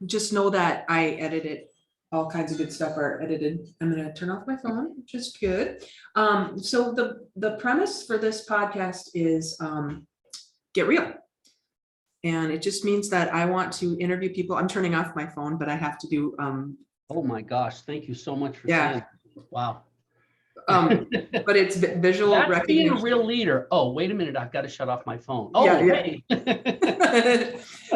just know that I edited all kinds of good stuff are edited. I'm going to turn off my phone, which is good. So the premise for this podcast is get real. And it just means that I want to interview people. I'm turning off my phone, but I have to do. Oh my gosh! Thank you so much for Yeah. saying. Wow. But it's visual That's recognition. being a real leader. Oh, wait a minute! I've got to shut off my phone. Oh, Yeah, hey.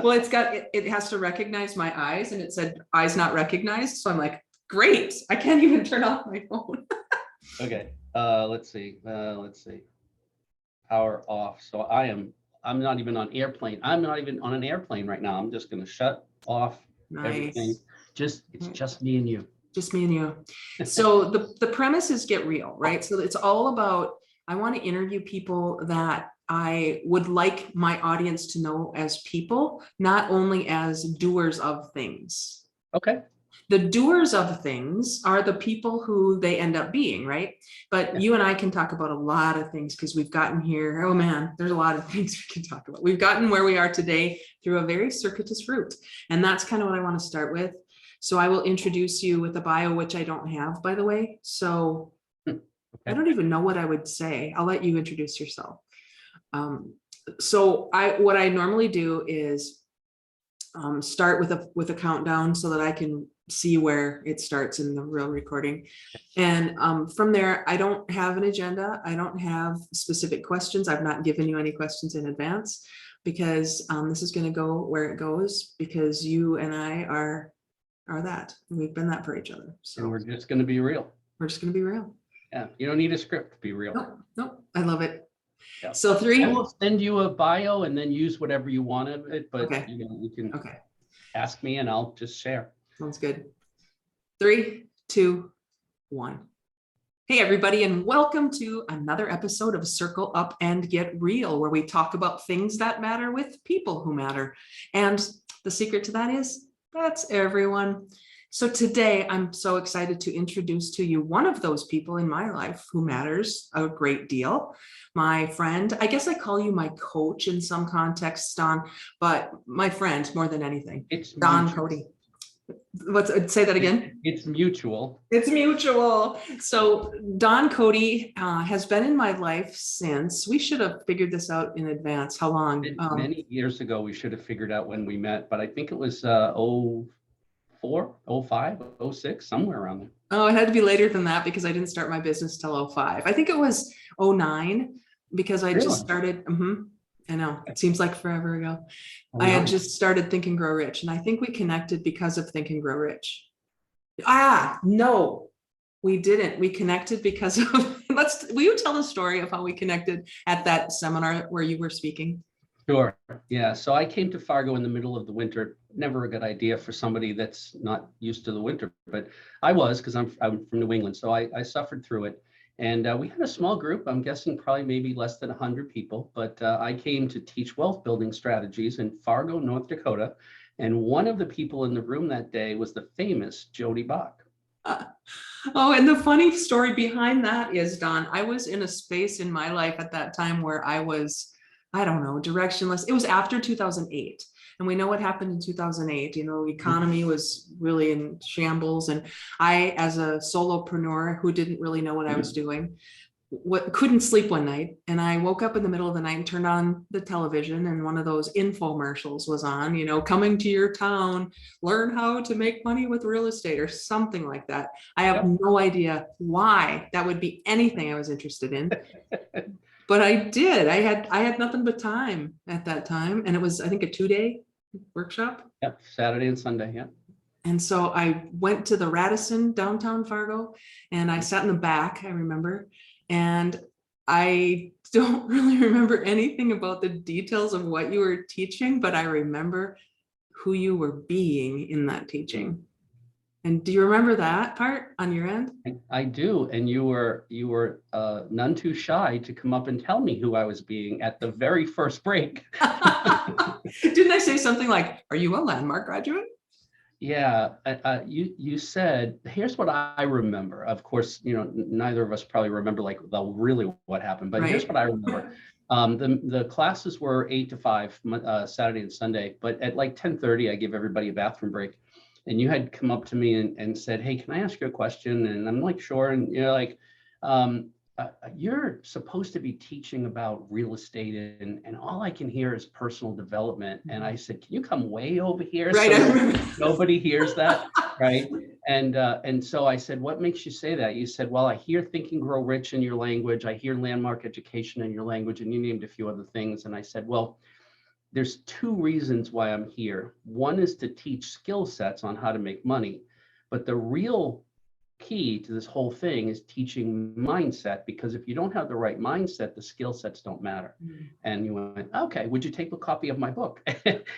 Well, it has to recognize my eyes, and it said eyes not recognized. So I'm like, great! I can't even turn off my phone. Okay. Let's see. Power off. So I'm not even on airplane. I'm not even on an airplane right now. I'm just going to shut off everything. It's just me and you. Just me and you. So the premise is get real, right? So it's all about, I want to interview people that I would like my audience to know as people, not only as doers of things. Okay. The doers of things are the people who they end up being, right? But you and I can talk about a lot of things because we've gotten here. Oh man, there's a lot of things we can talk about. We've gotten where we are today through a very circuitous route. And that's kind of what I want to start with. So I will introduce you with a bio, which I don't have, by the way. So okay. I don't even know what I would say. I'll let you introduce yourself. So what I normally do is start with a countdown so that I can see where it starts in the real recording. And from there, I don't have an agenda. I don't have specific questions. I've not given you any questions in advance because this is going to go where it goes because you and I are that. We've been that for each other. So and we're just going to be real. We're just going to be real. Yeah. You don't need a script to be real. Nope. I love it. Yeah. So I will send you a bio and then use whatever you want of it, but okay. You can ask me and I'll just share. Sounds good. 3, 2, 1. Hey everybody, and welcome to another episode of Circle Up and Get Real, where we talk about things that matter with people who matter. And the secret to that is, that's everyone. So today, I'm so excited to introduce to you one of those people in my life who matters a great deal. My friend, I guess I call you my coach in some contexts, Don, but my friend more than anything. It's Don Cote. Say that again? It's mutual. It's mutual. So Don Cote has been in my life since, we should have figured this out in advance. How long? Many years ago, we should have figured out when we met, but I think it was 04, 05, 06, somewhere around there. Oh, it had to be later than that because I didn't start my business till 05. I think it was 09 because I just started. I know it seems like forever ago. I had just started Think and Grow Rich, and I think we connected because of Think and Grow Rich. No, we didn't. We connected because of, will you tell the story of how we connected at that seminar where you were speaking? Sure. Yeah. So I came to Fargo in the middle of the winter. Never a good idea for somebody that's not used to the winter, but I was, because I'm from New England. So I suffered through it. And we had a small group, I'm guessing probably maybe less than 100 people, but I came to teach wealth building strategies in Fargo, North Dakota. And one of the people in the room that day was the famous Jody Bach. And the funny story behind that is, Don, I was in a space in my life at that time where I was, I don't know, directionless. It was after 2008. And we know what happened in 2008. The economy was really in shambles. And I, as a solopreneur who didn't really know what I was doing, couldn't sleep one night. And I woke up in the middle of the night and turned on the television, and one of those infomercials was on, coming to your town, learn how to make money with real estate or something like that. I have no idea why that would be anything I was interested in. But I did. I had nothing but time at that time. And it was, I think, a 2-day workshop. Yep. Saturday and Sunday. Yeah. And so I went to the Radisson downtown Fargo, and I sat in the back, I remember, and I don't really remember anything about the details of what you were teaching, but I remember who you were being in that teaching. And do you remember that part on your end? I do. And you were none too shy to come up and tell me who I was being at the very first break. Didn't I say something like, "Are you a Landmark graduate?" Yeah. You said, here's what I remember. Of course, neither of us probably remember really what happened, but Here's what I remember. The classes were 8 to 5, Saturday and Sunday, but at like 10:30, I give everybody a bathroom break. And you had come up to me and said, "Hey, can I ask you a question?" And I'm like, "Sure." And you're like, um, "You're supposed to be teaching about real estate, and all I can hear is personal development." And I said, "Can you come way over here Right. so nobody hears that?" Right. And so I said, "What makes you say that?" You said, "Well, I hear Think and Grow Rich in your language. I hear landmark education in your language," and you named a few other things. And I said, "Well, there's two reasons why I'm here. One is to teach skill sets on how to make money, but the real key to this whole thing is teaching mindset, because if you don't have the right mindset, the skill sets don't matter." And you went, "Okay, would you take a copy of my book?"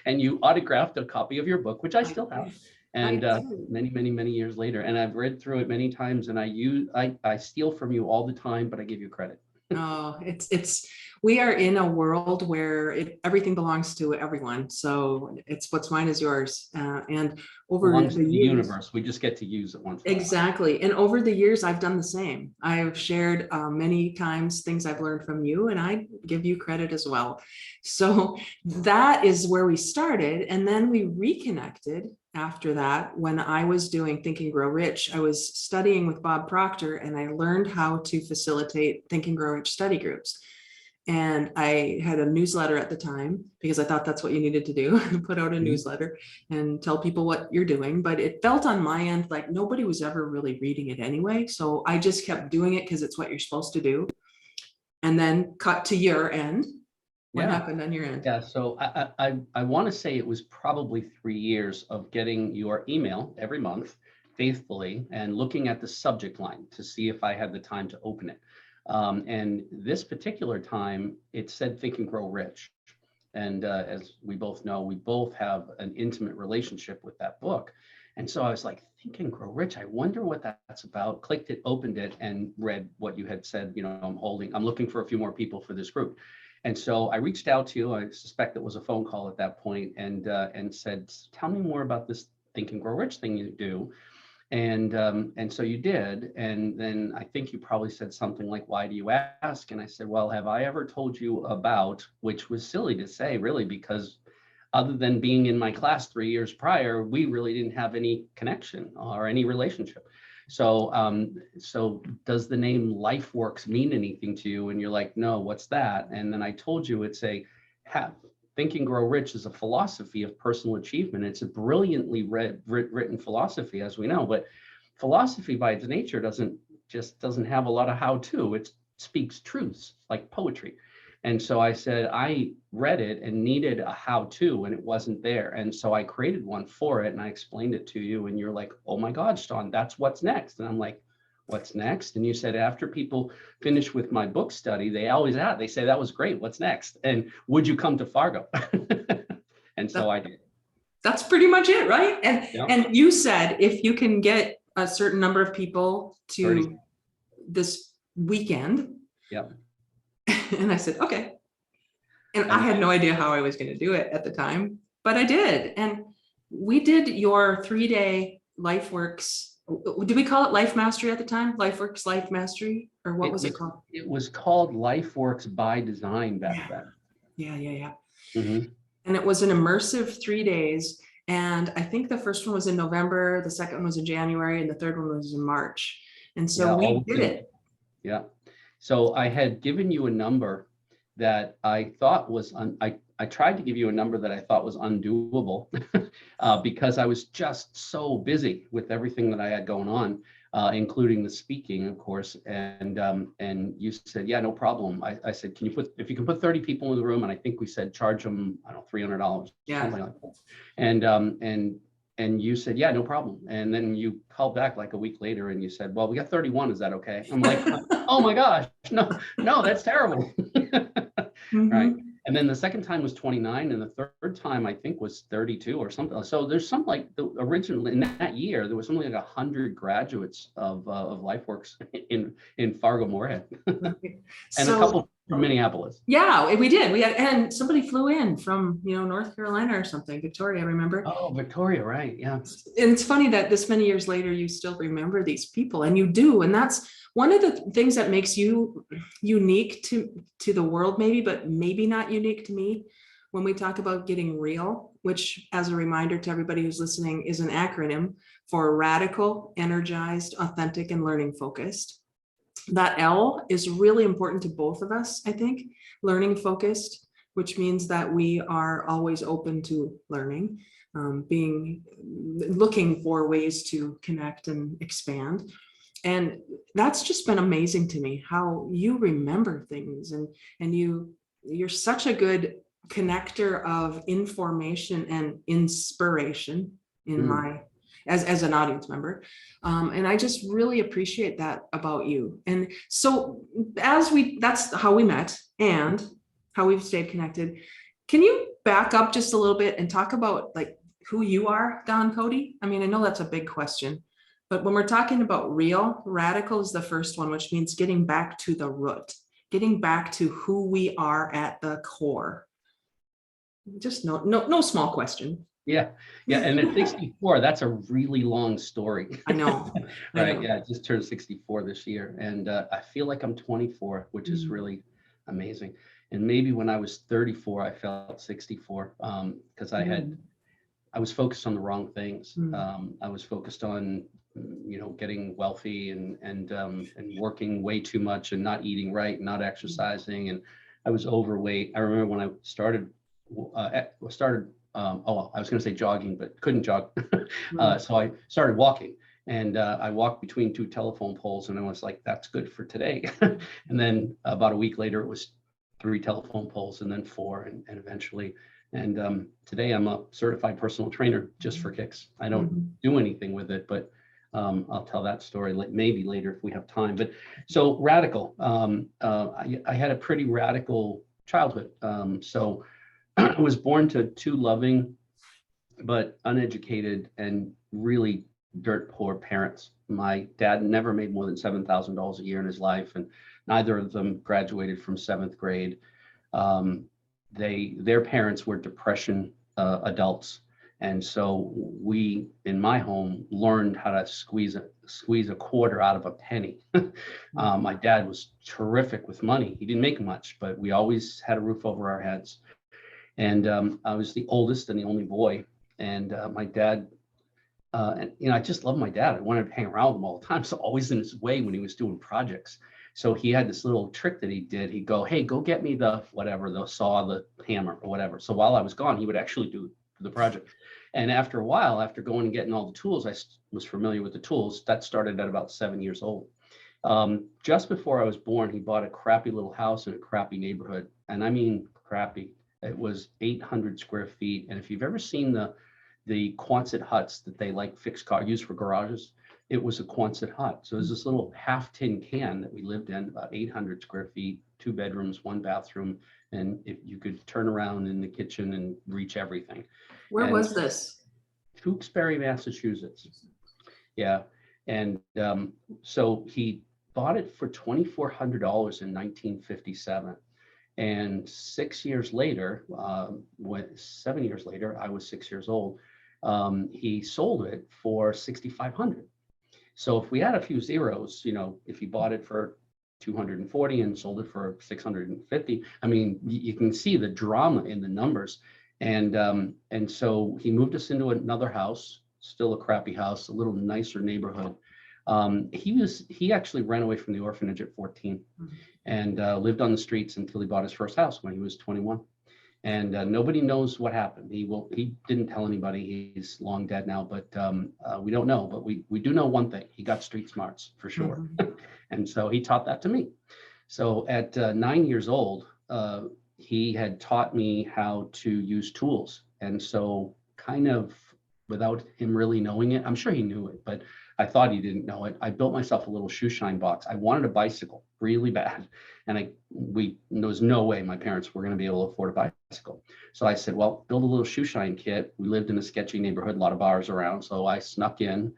And you autographed a copy of your book, which I still have. And many, many, many years later, and I've read through it many times, and I steal from you all the time, but I give you credit. Oh, we are in a world where everything belongs to everyone. So it's what's mine is yours. And over Belongs the to the years, universe. We just get to use it once in a while. exactly. And over the years, I've done the same. I've shared many times things I've learned from you, and I give you credit as well. So that is where we started. And then we reconnected after that. When I was doing Think and Grow Rich, I was studying with Bob Proctor, and I learned how to facilitate Think and Grow Rich study groups. And I had a newsletter at the time because I thought that's what you needed to do, put out a newsletter and tell people what you're doing. But it felt on my end like nobody was ever really reading it anyway. So I just kept doing it because it's what you're supposed to do. And then cut to your end. What happened on your end? Yeah, so I want to say it was probably 3 years of getting your email every month faithfully and looking at the subject line to see if I had the time to open it. And this particular time, it said Think and Grow Rich. And as we both know, we both have an intimate relationship with that book. And so I was like, Think and Grow Rich, I wonder what that's about. Clicked it, opened it, and read what you had said. I'm looking for a few more people for this group. And so I reached out to you. I suspect it was a phone call at that point, and said, "Tell me more about this Think and Grow Rich thing you do." And so you did. And then I think you probably said something like, "Why do you ask?" And I said, "Well, have I ever told you about," which was silly to say, really, because other than being in my class 3 years prior, we really didn't have any connection or any relationship. So does the name LifeWorks mean anything to you? And you're like, "No, what's that?" And then I told you it's Think and Grow Rich is a philosophy of personal achievement. It's a brilliantly written philosophy, as we know, but philosophy by its nature doesn't have a lot of how-to. It speaks truths like poetry. And so I said, I read it and needed a how-to, and it wasn't there. And so I created one for it, and I explained it to you, and you're like, "Oh my God, Don, that's what's next." And I'm like, "What's next?" And you said, "After people finish with my book study, they always ask, they say, 'That was great. What's next? And would you come to Fargo?'" And so I did. That's pretty much it, right? Yeah. And you said if you can get a certain number of people to 30. this weekend. Yep. And I said, "Okay." And I had no idea how I was going to do it at the time, but I did. And we did your 3-day LifeWorks. Did we call it Life Mastery at the time? LifeWorks Life Mastery, or what was it called? It was called LifeWorks by Design back then. Yeah. Mm-hmm. And it was an immersive 3 days. And I think the first one was in November, the second one was in January, and the third one was in March. And so we did it. Yeah. So I had given you a number that I thought was, I tried to give you a number that I thought was undoable because I was just so busy with everything that I had going on, including the speaking, of course. And you said, "Yeah, no problem." I said, if you can put 30 people in the room, and I think we said charge them, I don't know, $300, something like that. And you said, "Yeah, no problem." And then you called back like a week later and you said, "Well, we got 31. Is that okay?" I'm like, "Oh my gosh, no, that's terrible." Right. And then the second time was 29, and the third time I think was 32 or something. So there's some like originally in that year there was something like 100 graduates of LifeWorks in Fargo Moorhead, and a couple from Minneapolis. Yeah, we did. We had, and somebody flew in from, North Carolina or something, Victoria, I remember. Oh, Victoria, right. Yeah. And it's funny that this many years later, you still remember these people, and you do. And that's one of the things that makes you unique to the world, maybe, but maybe not unique to me. When we talk about getting real, which, as a reminder to everybody who's listening, is an acronym for radical, energized, authentic, and learning focused. That L is really important to both of us, I think. Learning focused, which means that we are always open to learning, looking for ways to connect and expand. And that's just been amazing to me, how you remember things, and you're such a good connector of information and inspiration in my as an audience member. And I just really appreciate that about you. And so that's how we met and how we've stayed connected. Can you back up just a little bit and talk about like who you are, Don Cote? I mean, I know that's a big question, but when we're talking about real, radical is the first one, which means getting back to the root, getting back to who we are at the core. Just no small question. Yeah. And at 64, that's a really long story. I know. Right. Yeah. I just turned 64 this year. And I feel like I'm 24, which is really amazing. And maybe when I was 34, I felt 64 because I was focused on the wrong things. I was focused on, getting wealthy and working way too much and not eating right, not exercising. And I was overweight. I remember when I started, I was going to say jogging, but couldn't jog. So I started walking, and I walked between two telephone poles, and I was like, that's good for today. And then about a week later, it was 3 telephone poles, and then 4, and eventually. And today I'm a certified personal trainer just for kicks. I don't do anything with it, but I'll tell that story maybe later if we have time. But so radical. I had a pretty radical childhood. So I was born to 2 loving but uneducated and really dirt poor parents. My dad never made more than $7,000 a year in his life, and neither of them graduated from 7th grade. Their parents were depression adults, and so we in my home learned how to squeeze a quarter out of a penny. My dad was terrific with money. He didn't make much, but we always had a roof over our heads. And I was the oldest and the only boy. And my dad, I just loved my dad. I wanted to hang around with him all the time. So always in his way when he was doing projects. So he had this little trick that he did. He'd go, hey, go get me the saw, the hammer or whatever. So while I was gone, he would actually do the project. And after a while, after going and getting all the tools, I was familiar with the tools. That started at about 7 years old. Just before I was born, he bought a crappy little house in a crappy neighborhood. And I mean, crappy. It was 800 square feet. And if you've ever seen the Quonset huts that they use for garages, it was a Quonset hut. So it was this little half tin can that we lived in, about 800 square feet, 2 bedrooms, 1 bathroom. And if you could turn around in the kitchen and reach everything. Where was this? Tewksbury, Massachusetts. Yeah. And so he bought it for $2,400 in 1957. And 6 years later, 7 years later, I was 6 years old. He sold it for $6,500. So if we had a few zeros, if he bought it for 240 and sold it for 650, I mean, you can see the drama in the numbers. And so he moved us into another house, still a crappy house, a little nicer neighborhood. He actually ran away from the orphanage at 14 and lived on the streets until he bought his first house when he was 21. And nobody knows what happened. He didn't tell anybody. He's long dead now, but we don't know. But we do know one thing: he got street smarts for sure. And so he taught that to me. So at 9 years old, he had taught me how to use tools. And so kind of without him really knowing it, I'm sure he knew it, but I thought he didn't know it. I built myself a little shoe shine box. I wanted a bicycle really bad. And there was no way my parents were going to be able to afford a bicycle. So I said, well, build a little shoe shine kit. We lived in a sketchy neighborhood, a lot of bars around. So I snuck in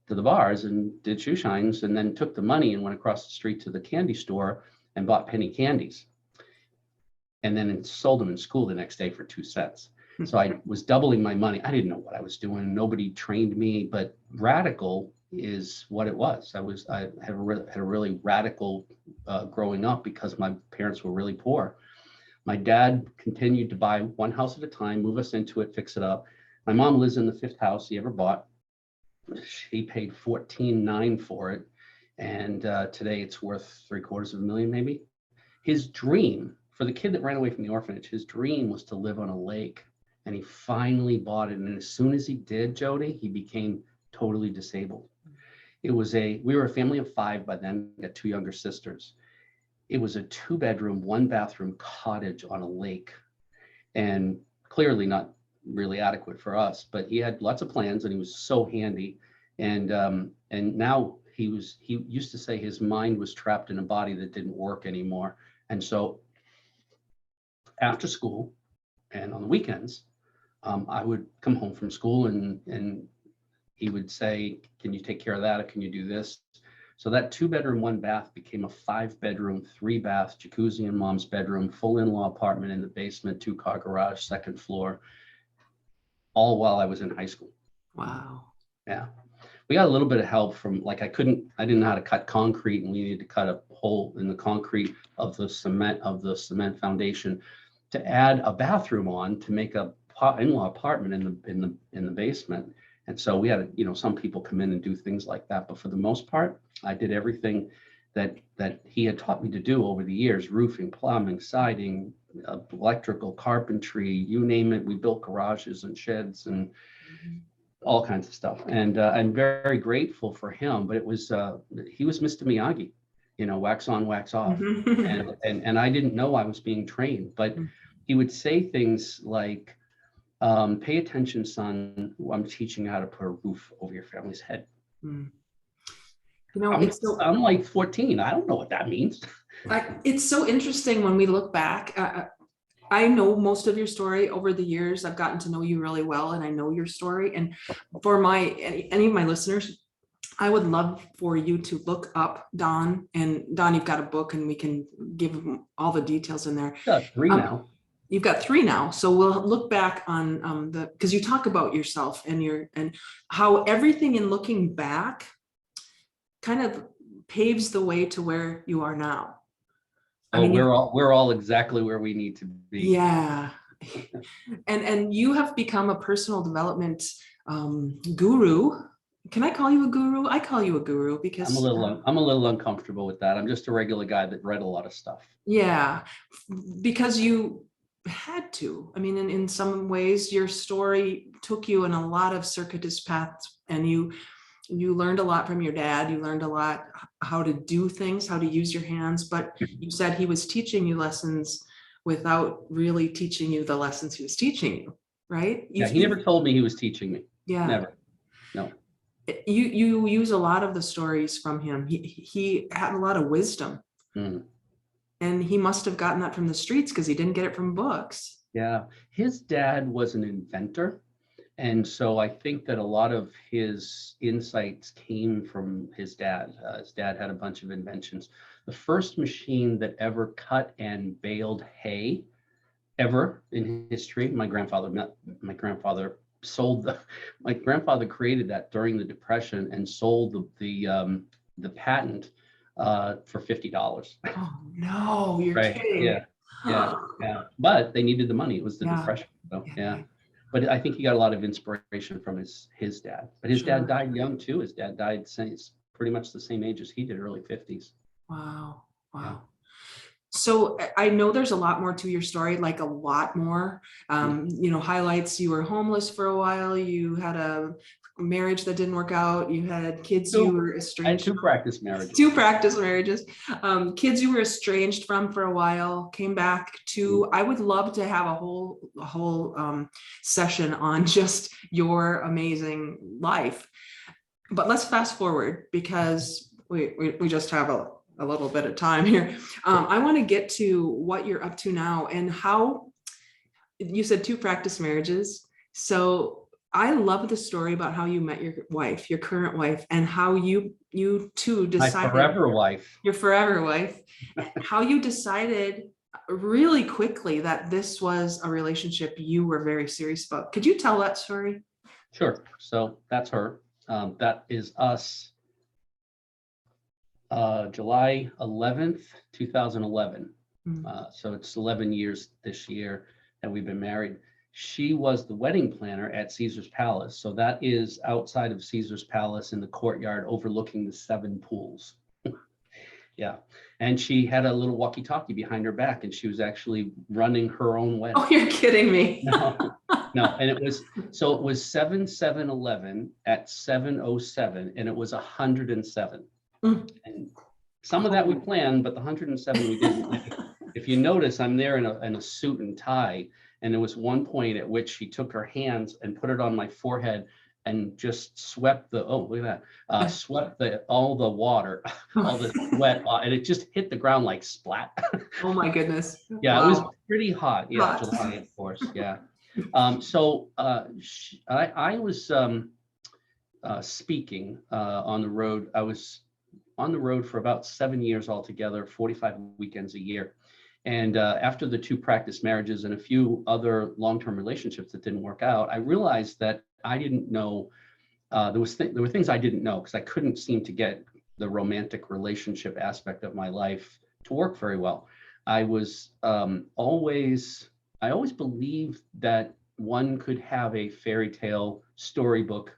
to the bars and did shoe shines, and then took the money and went across the street to the candy store and bought penny candies. and then sold them in school the next day for 2 cents. So I was doubling my money. I didn't know what I was doing. Nobody trained me, but radical is what it was. I had a really radical growing up because my parents were really poor. My dad continued to buy one house at a time, move us into it, fix it up. My mom lives in the 5th house he ever bought. She paid $14,900 for it. And today it's worth $750,000 maybe. His dream, for the kid that ran away from the orphanage, his dream was to live on a lake. And he finally bought it. And as soon as he did, Jody, he became totally disabled. We were a family of 5 by then, got 2 younger sisters. It was a 2-bedroom, 1-bathroom cottage on a lake, and clearly not really adequate for us, but he had lots of plans and he was so handy. And now he used to say his mind was trapped in a body that didn't work anymore. And so after school and on the weekends, I would come home from school and he would say, can you take care of that? Or can you do this? So that 2-bedroom, 1-bath became a 5-bedroom, 3-bath, jacuzzi in mom's bedroom, full in-law apartment in the basement, 2-car garage, 2nd floor, all while I was in high school. Wow. Yeah. We got a little bit of help from, like, I didn't know how to cut concrete, and we needed to cut a hole in the concrete of the cement foundation to add a bathroom on to make a in-law apartment in the basement. And so we had, some people come in and do things like that. But for the most part, I did everything that he had taught me to do over the years: roofing, plumbing, siding, electrical, carpentry, you name it. We built garages and sheds and all kinds of stuff. And I'm very grateful for him. But it was he was Mr. Miyagi, wax on, wax off. And I didn't know I was being trained, but he would say things like, pay attention, son. I'm teaching you how to put a roof over your family's head. I'm like 14. I don't know what that means. It's so interesting when we look back. I know most of your story over the years. I've gotten to know you really well, and I know your story. And for any of my listeners, I would love for you to look up Don. And Don, you've got a book, and we can give them all the details in there. Yeah, 3 now. You've got 3 now. So we'll look back on because you talk about yourself and how everything in looking back kind of paves the way to where you are now. We're all exactly where we need to be. Yeah. And you have become a personal development guru. Can I call you a guru? I call you a guru because I'm a little uncomfortable with that. I'm just a regular guy that read a lot of stuff. Yeah, because you had to. I mean, in some ways, your story took you in a lot of circuitous paths, and you learned a lot from your dad. You learned a lot how to do things, how to use your hands. But you said he was teaching you lessons without really teaching you the lessons he was teaching you, right? He never told me he was teaching me. Yeah, never. No. You use a lot of the stories from him. He had a lot of wisdom. And he must have gotten that from the streets because he didn't get it from books. Yeah, his dad was an inventor. And so I think that a lot of his insights came from his dad. His dad had a bunch of inventions. The first machine that ever cut and baled hay ever in history, my grandfather created that during the Depression and sold the patent for $50. Oh no, you're kidding. Yeah. But they needed the money. It was the Depression. So, yeah. But I think he got a lot of inspiration from his dad. But his dad died young too. His dad died pretty much the same age as he did, early 50s. Wow. Yeah. So I know there's a lot more to your story, like a lot more. Highlights. You were homeless for a while. You had a marriage that didn't work out. You had kids you were estranged. I had 2 practice marriages. 2 practice marriages. Kids you were estranged from for a while. Came back to. I would love to have a whole session on just your amazing life. But let's fast forward because we just have a little bit of time here. I want to get to what you're up to now and how you said 2 practice marriages. So I love the story about how you met your wife, your current wife, and how you two decided. My forever wife. Your forever wife. How you decided really quickly that this was a relationship you were very serious about. Could you tell that story? Sure. So that's her. That is us, July 11th, 2011. Mm. So it's 11 years this year that we've been married. She was the wedding planner at Caesar's Palace. So that is outside of Caesar's Palace in the courtyard overlooking the 7 pools. Yeah. And she had a little walkie-talkie behind her back, and she was actually running her own wedding. Oh, you're kidding me. No. And it was 7/7/11 at 7:07, and it was 107. Mm. And some of that we planned, but the 107 we didn't. If you notice, I'm there in a suit and tie, and there was one point at which she took her hands and put it on my forehead and just swept look at that, swept all the water, all the sweat, and it just hit the ground like splat. Oh my goodness. Yeah, Wow. it was pretty hot. Yeah, Hot. July, of course. Yeah. I was speaking on the road. I was on the road for about 7 years altogether, 45 weekends a year. And after the 2 practice marriages and a few other long-term relationships that didn't work out, I realized that I didn't know, there were things I didn't know because I couldn't seem to get the romantic relationship aspect of my life to work very well. I always believed that one could have a fairy tale storybook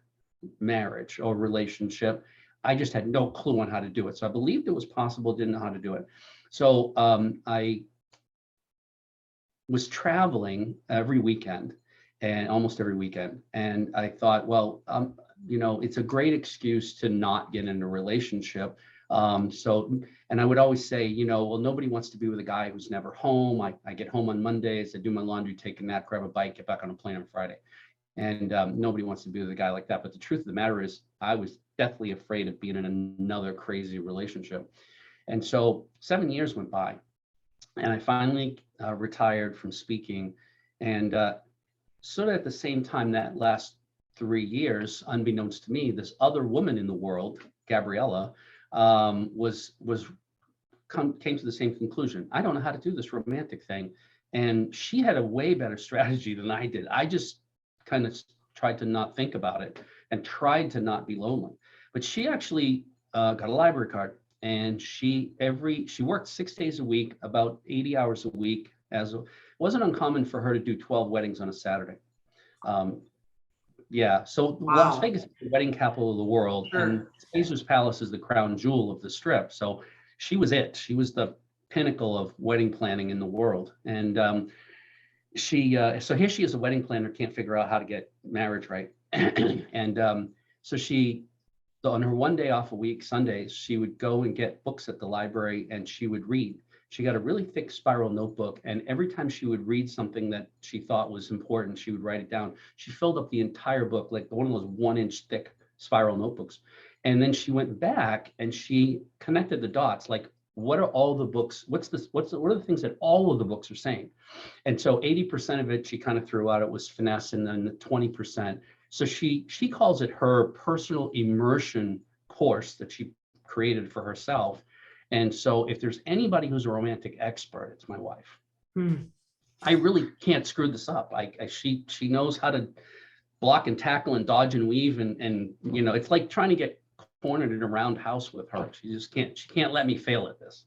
marriage or relationship. I just had no clue on how to do it. So I believed it was possible, didn't know how to do it. So I was traveling every weekend and almost every weekend. And I thought, well, it's a great excuse to not get in a relationship. And I would always say, well, nobody wants to be with a guy who's never home. I get home on Mondays, I do my laundry, take a nap, grab a bike, get back on a plane on Friday. And nobody wants to be with a guy like that. But the truth of the matter is, I was deathly afraid of being in another crazy relationship. And so 7 years went by, and I finally retired from speaking. And sort of at the same time, that last 3 years, unbeknownst to me, this other woman in the world, Gabriella, came to the same conclusion. I don't know how to do this romantic thing. And she had a way better strategy than I did. I just kind of tried to not think about it and tried to not be lonely. But she actually got a library card, and she worked 6 days a week, about 80 hours a week. It wasn't uncommon for her to do 12 weddings on a Saturday. Yeah, so Wow. Las Vegas is the wedding capital of the world, Sure. and Caesar's Palace is the crown jewel of the Strip. So she was it. She was the pinnacle of wedding planning in the world. And so here she is, a wedding planner, can't figure out how to get marriage right. And so on her one day off a week, Sundays, she would go and get books at the library and she would read. She got a really thick spiral notebook, and every time she would read something that she thought was important, she would write it down. She filled up the entire book, like one of those 1-inch thick spiral notebooks. And then she went back and she connected the dots, like, what are all the books? What are the things that all of the books are saying? And so 80% of it she kind of threw out. It was finesse, and then the 20%. So she calls it her personal immersion course that she created for herself. And so if there's anybody who's a romantic expert, it's my wife. I really can't screw this up. She knows how to block and tackle and dodge and weave, and it's like trying to get cornered in a round house with her. She can't let me fail at this.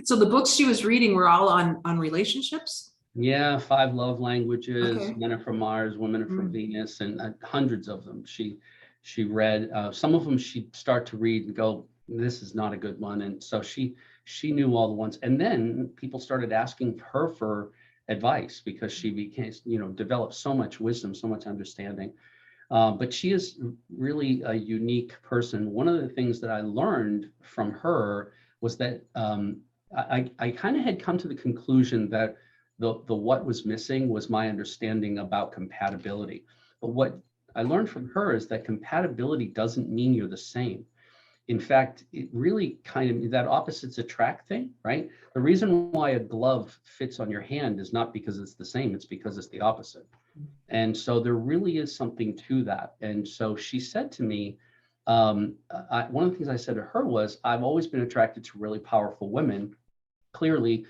So the books she was reading were all on relationships? Yeah, 5 love languages, Okay. Men are from Mars, Women are from Venus, and hundreds of them. She read. Some of them she'd start to read and go, this is not a good one. And so she knew all the ones. And then people started asking her for advice because she became, developed so much wisdom, so much understanding. But she is really a unique person. One of the things that I learned from her was that I kind of had come to the conclusion that the what was missing was my understanding about compatibility. But what I learned from her is that compatibility doesn't mean you're the same. In fact, it really kind of, that opposites attract thing, right? The reason why a glove fits on your hand is not because it's the same, it's because it's the opposite. And so there really is something to that. And so she said to me, one of the things I said to her was, I've always been attracted to really powerful women, clearly,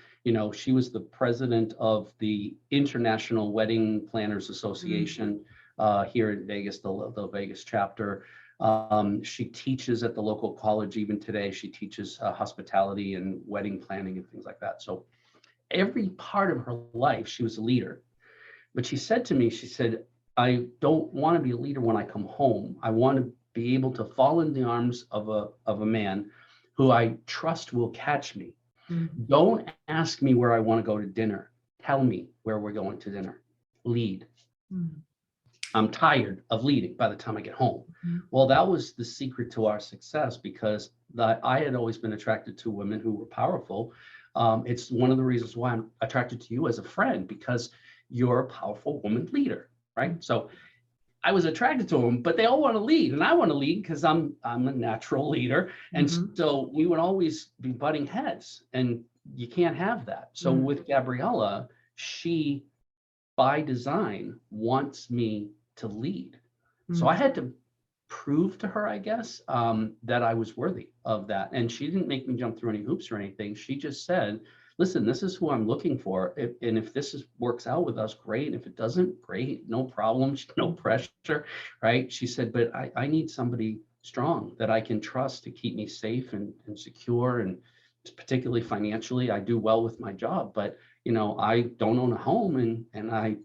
she was the president of the International Wedding Planners Association here in Vegas, the Vegas chapter. She teaches at the local college even today. She teaches hospitality and wedding planning and things like that. So every part of her life, she was a leader. But she said to me, she said, I don't want to be a leader when I come home. I want to be able to fall in the arms of a man who I trust will catch me. Mm-hmm. Don't ask me where I want to go to dinner. Tell me where we're going to dinner. Lead. Mm-hmm. I'm tired of leading by the time I get home. Mm-hmm. Well, that was the secret to our success, because I had always been attracted to women who were powerful. It's one of the reasons why I'm attracted to you as a friend, because you're a powerful woman leader, right? So I was attracted to them, but they all want to lead, and I want to lead because I'm a natural leader. And so we would always be butting heads, and you can't have that. So with Gabriella, she, by design, wants me to lead. So I had to prove to her, I guess, that I was worthy of that. And she didn't make me jump through any hoops or anything. She just said, listen, this is who I'm looking for. And if this works out with us, great. If it doesn't, great. No problem, no pressure, right? She said, but I need somebody strong that I can trust to keep me safe and secure. And particularly financially, I do well with my job, but, I don't own a home. And I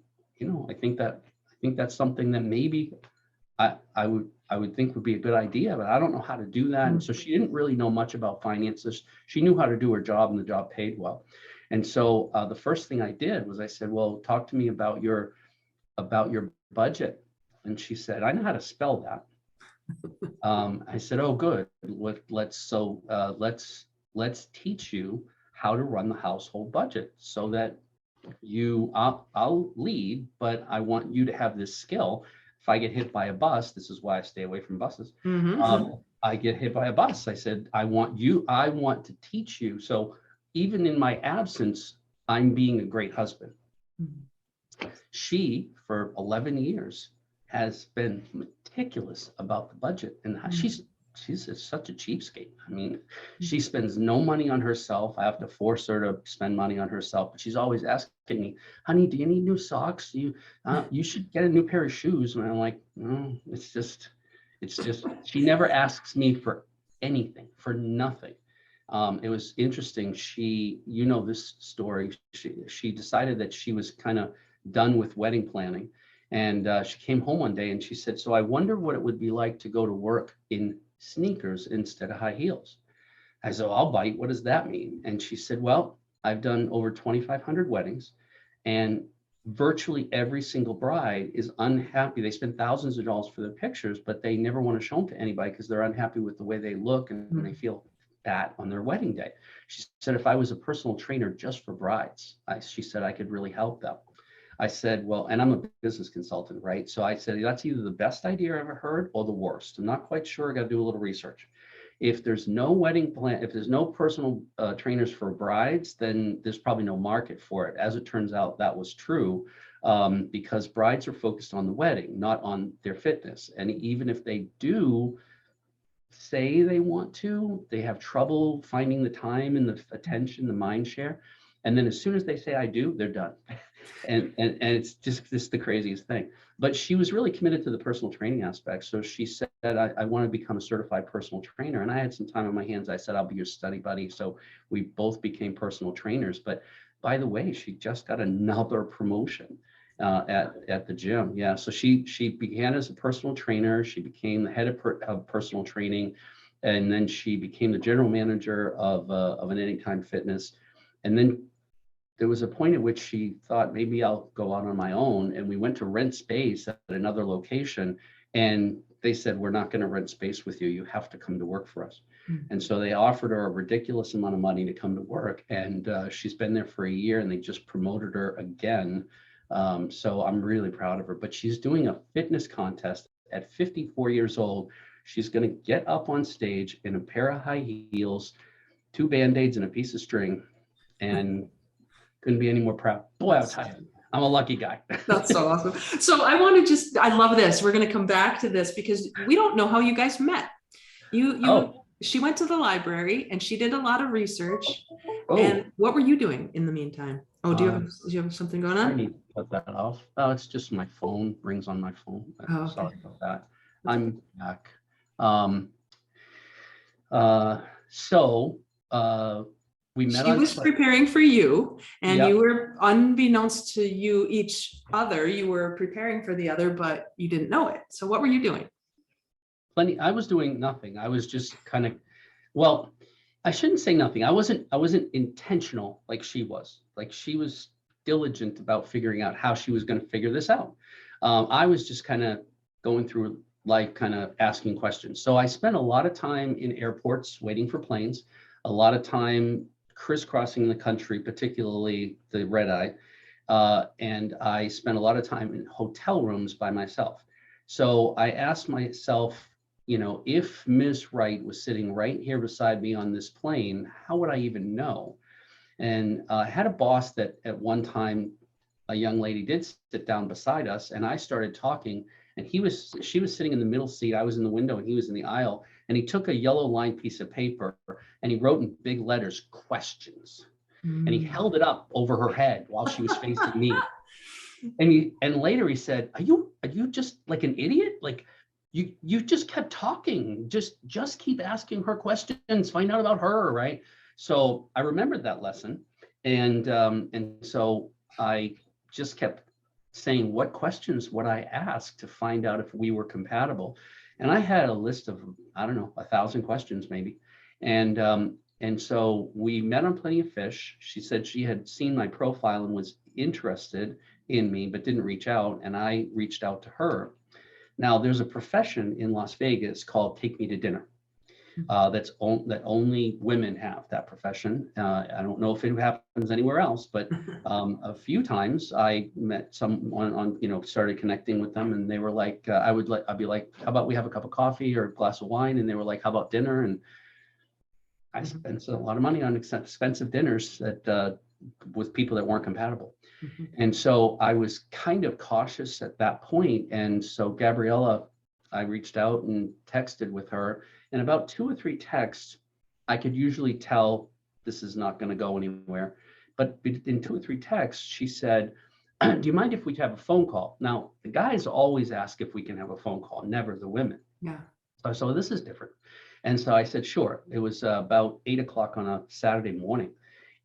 think that's something that maybe I would think would be a good idea, but I don't know how to do that. And so she didn't really know much about finances. She knew how to do her job, and the job paid well. And so the first thing I did was I said, well, talk to me about your budget. And she said, I know how to spell that. I said, oh, good. Let's teach you how to run the household budget so that I'll lead, but I want you to have this skill. If I get hit by a bus, this is why I stay away from buses. I get hit by a bus. I said, I want to teach you. So even in my absence, I'm being a great husband. She, for 11 years, has been meticulous about the budget, and she's such a cheapskate. I mean, she spends no money on herself. I have to force her to spend money on herself, but she's always asking me, honey, do you need new socks? You should get a new pair of shoes. And I'm like, no, it's just, she never asks me for anything, for nothing. It was interesting. This story, she decided that she was kind of done with wedding planning. And she came home one day and she said, so I wonder what it would be like to go to work in sneakers instead of high heels. I said, I'll bite. What does that mean? And she said, well, I've done over 2,500 weddings, and virtually every single bride is unhappy. They spend thousands of dollars for their pictures, but they never want to show them to anybody because they're unhappy with the way they look and they feel fat on their wedding day. She said, if I was a personal trainer just for brides, she said, I could really help them. I said, well, and I'm a business consultant, right? So I said, that's either the best idea I ever heard or the worst. I'm not quite sure. I got to do a little research. If there's no wedding plan, if there's no personal trainers for brides, then there's probably no market for it. As it turns out, that was true, because brides are focused on the wedding, not on their fitness. And even if they do say they want to, they have trouble finding the time and the attention, the mind share. And then as soon as they say I do, they're done. And it's just the craziest thing. But she was really committed to the personal training aspect. So she said, I want to become a certified personal trainer. And I had some time on my hands. I said, I'll be your study buddy. So we both became personal trainers. But by the way, she just got another promotion at the gym. Yeah. So she began as a personal trainer. She became the head of personal training. And then she became the general manager of an Anytime Fitness. And then there was a point at which she thought, maybe I'll go out on my own. And we went to rent space at another location. And they said, we're not going to rent space with you. You have to come to work for us. Mm-hmm. And so they offered her a ridiculous amount of money to come to work. And she's been there for a year, and they just promoted her again. So I'm really proud of her. But she's doing a fitness contest at 54 years old. She's going to get up on stage in a pair of high heels, 2 Band-Aids and a piece of string, and couldn't be any more proud. Boy, I'll tell you, I'm a lucky guy. That's so awesome. So I want to I love this. We're going to come back to this because we don't know how you guys met. You she went to the library and she did a lot of research. Oh, And what were you doing in the meantime? Oh, uh, do you have something going I on? need to cut that off. Oh, it's just my phone rings on my phone. Oh, okay. Sorry about that. That's okay. I'm back. Um, uh, so we met She on, was preparing for you, and you yep, were, unbeknownst to you each other, you were preparing for the other, but you didn't know it. So what were you doing? plenty. I was doing nothing. I was just kind of, well, I shouldn't say nothing. I wasn't intentional like she was. Like she was diligent about figuring out how she was going to figure this out. I was just kind of going through life, kind of asking questions. So I spent a lot of time in airports waiting for planes, a lot of time crisscrossing the country, particularly the red eye. And I spent a lot of time in hotel rooms by myself. So I asked myself, if Ms. Wright was sitting right here beside me on this plane, how would I even know? And I had a boss that at one time, a young lady did sit down beside us, and I started talking. And she was sitting in the middle seat. I was in the window, and he was in the aisle. And he took a yellow lined piece of paper and he wrote in big letters, questions. And he Mm. held it up over her head while she was facing me. And later he said, "Are you just like an idiot? Like you just kept talking. Just keep asking her questions. Find out about her, right?" So I remembered that lesson, and so I just kept saying, "What questions would I ask to find out if we were compatible?" And I had a list of, I don't know, 1,000 questions maybe, and so we met on Plenty of Fish. She said she had seen my profile and was interested in me, but didn't reach out. And I reached out to her. Now, there's a profession in Las Vegas called Take Me to Dinner. That only women have that profession. I don't know if it happens anywhere else, but a few times I met someone started connecting with them, and they were like, I'd be like, "How about we have a cup of coffee or a glass of wine?" And they were like, "How about dinner?" And I spent a lot of money on expensive dinners that with people that weren't compatible. Mhm. And so I was kind of cautious at that point. And so Gabriella, I reached out and texted with her. And about 2 or 3 texts, I could usually tell this is not going to go anywhere. But in 2 or 3 texts, she said, "Do you mind if we have a phone call?" Now, the guys always ask if we can have a phone call, never the women. Yeah. So this is different. And so I said, sure. It was about 8 o'clock on a Saturday morning.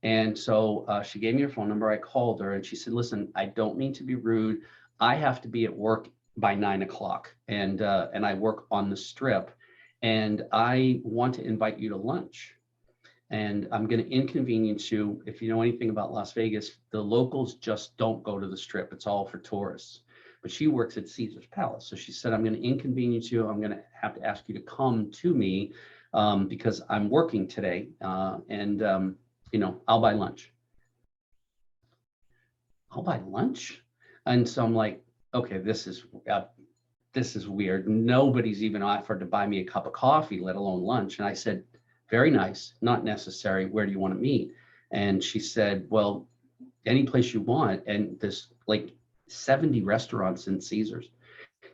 And so she gave me her phone number. I called her and she said, "Listen, I don't mean to be rude. I have to be at work by 9 o'clock, and I work on the strip, and I want to invite you to lunch. And I'm going to inconvenience you. If you know anything about Las Vegas, the locals just don't go to the strip. It's all for tourists." But she works at Caesar's Palace. So she said, "I'm going to inconvenience you. I'm going to have to ask you to come to me because I'm working today. I'll buy lunch." "I'll buy lunch?" And so I'm like, okay, this is weird. Nobody's even offered to buy me a cup of coffee, let alone lunch. And I said, "Very nice, not necessary. Where do you want to meet?" And she said, "Well, any place you want." And there's like 70 restaurants in Caesars.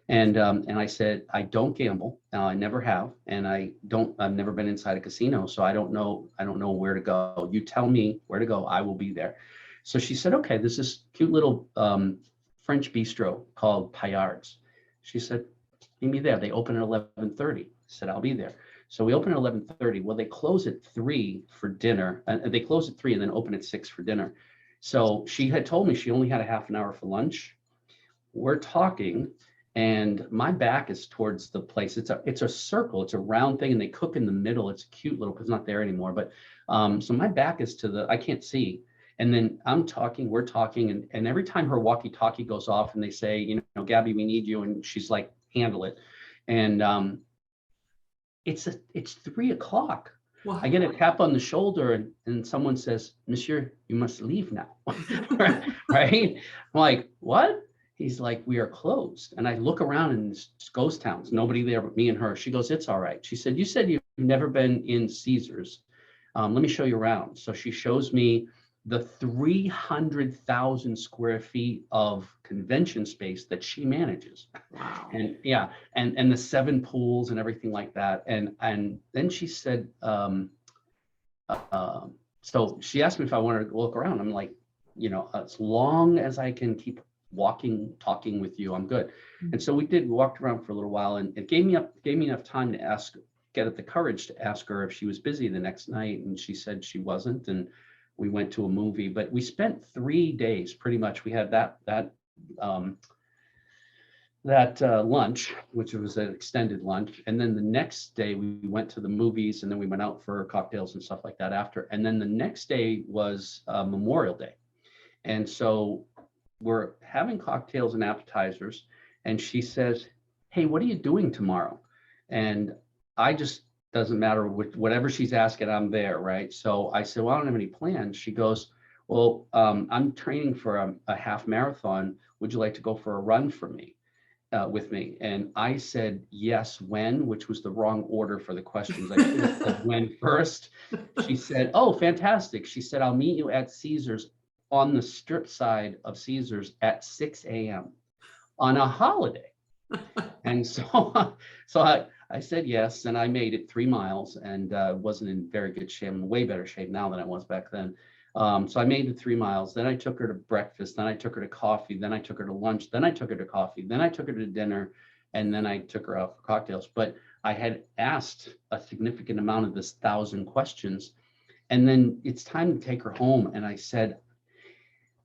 And I said, "I don't gamble. I never have, and I've never been inside a casino, so I don't know where to go. You tell me where to go. I will be there." So she said, "Okay, there's this cute little French bistro called Paillard's." She said, "Meet me there. They open at 11:30. I said, "I'll be there." So we open at 11:30. Well, they close at 3 for dinner. They close at 3 and then open at 6 for dinner. So she had told me she only had a half an hour for lunch. We're talking, and my back is towards the place. It's a circle. It's a round thing, and they cook in the middle. It's cute little, because it's not there anymore. But so my back is to I can't see. And then we're talking, and every time her walkie-talkie goes off and they say, "Gabby, we need you," and she's like, "Handle it." And it's 3 o'clock. Wow. I get a tap on the shoulder, and someone says, "Monsieur, you must leave now." Right? I'm like, "What?" He's like, "We are closed." And I look around, and it's ghost towns, nobody there but me and her. She goes, "It's all right." She said, "You said you've never been in Caesars. Let me show you around." So she shows me the 300,000 square feet of convention space that she manages. Wow. And yeah, and the 7 pools and everything like that. And then she said, so she asked me if I wanted to look around. I'm like, as long as I can keep walking, talking with you, I'm good. And so we walked around for a little while, and it gave me enough time to get the courage to ask her if she was busy the next night. And she said she wasn't. And we went to a movie, but we spent 3 days pretty much. We had that lunch, which was an extended lunch. And then the next day we went to the movies, and then we went out for cocktails and stuff like that after. And then the next day was Memorial Day. And so we're having cocktails and appetizers. And she says, "Hey, what are you doing tomorrow?" And I just, doesn't matter whatever she's asking, I'm there, right? So I said, "Well, I don't have any plans." She goes, "Well, I'm training for a half marathon. Would you like to go for a run with me?" And I said, "Yes, when?" which was the wrong order for the questions. I should have said when first. She said, "Oh, fantastic." She said, "I'll meet you at Caesars, on the strip side of Caesars, at 6 a.m. on a holiday." And so I said yes, and I made it 3 miles, and wasn't in very good shape. I'm in way better shape now than I was back then. So I made the 3 miles. Then I took her to breakfast. Then I took her to coffee. Then I took her to lunch. Then I took her to coffee. Then I took her to dinner, and then I took her out for cocktails. But I had asked a significant amount of this 1,000 questions, and then it's time to take her home. And I said,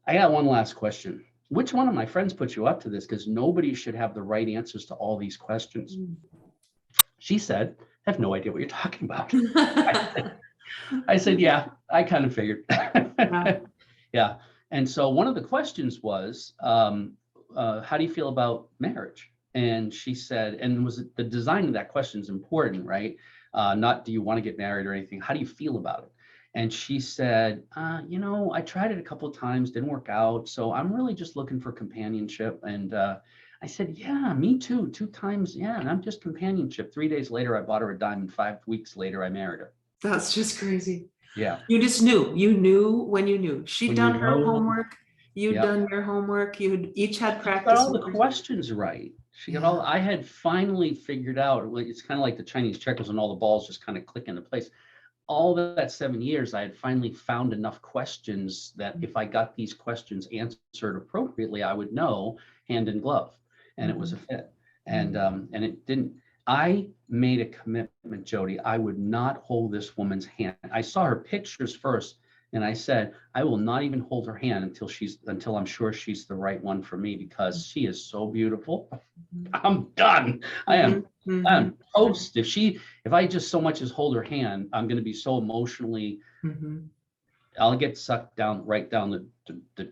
"I got one last question. Which one of my friends put you up to this? Because nobody should have the right answers to all these questions." She said, "I have no idea what you're talking about." I said, "Yeah, I kind of figured." Wow. Yeah. And so one of the questions was, how do you feel about marriage? And she said, and was the design of that question is important, right? Not do you want to get married or anything? How do you feel about it? And she said, I tried it a couple of times, didn't work out. So I'm really just looking for companionship. And I said, "Yeah, me too. 2 times. Yeah. And I'm just companionship." 3 days later, I bought her a diamond. 5 weeks later, I married her. That's just crazy. Yeah. You just knew. You knew when you knew. She'd When done you her know, homework. You'd yeah. done your homework. You each had She got practice. all the questions right. She got all, I had finally figured out, it's kind of like the Chinese checkers and all the balls just kind of click into place. All that 7 years, I had finally found enough questions that if I got these questions answered appropriately, I would know hand in glove, and it was a fit. And it didn't. I made a commitment, Jody. I would not hold this woman's hand. I saw her pictures first, and I said, I will not even hold her hand until I'm sure she's the right one for me, because she is so beautiful. I'm done. I'm toast. If I just so much as hold her hand, I'm going to be so emotionally, I'll get sucked down right down the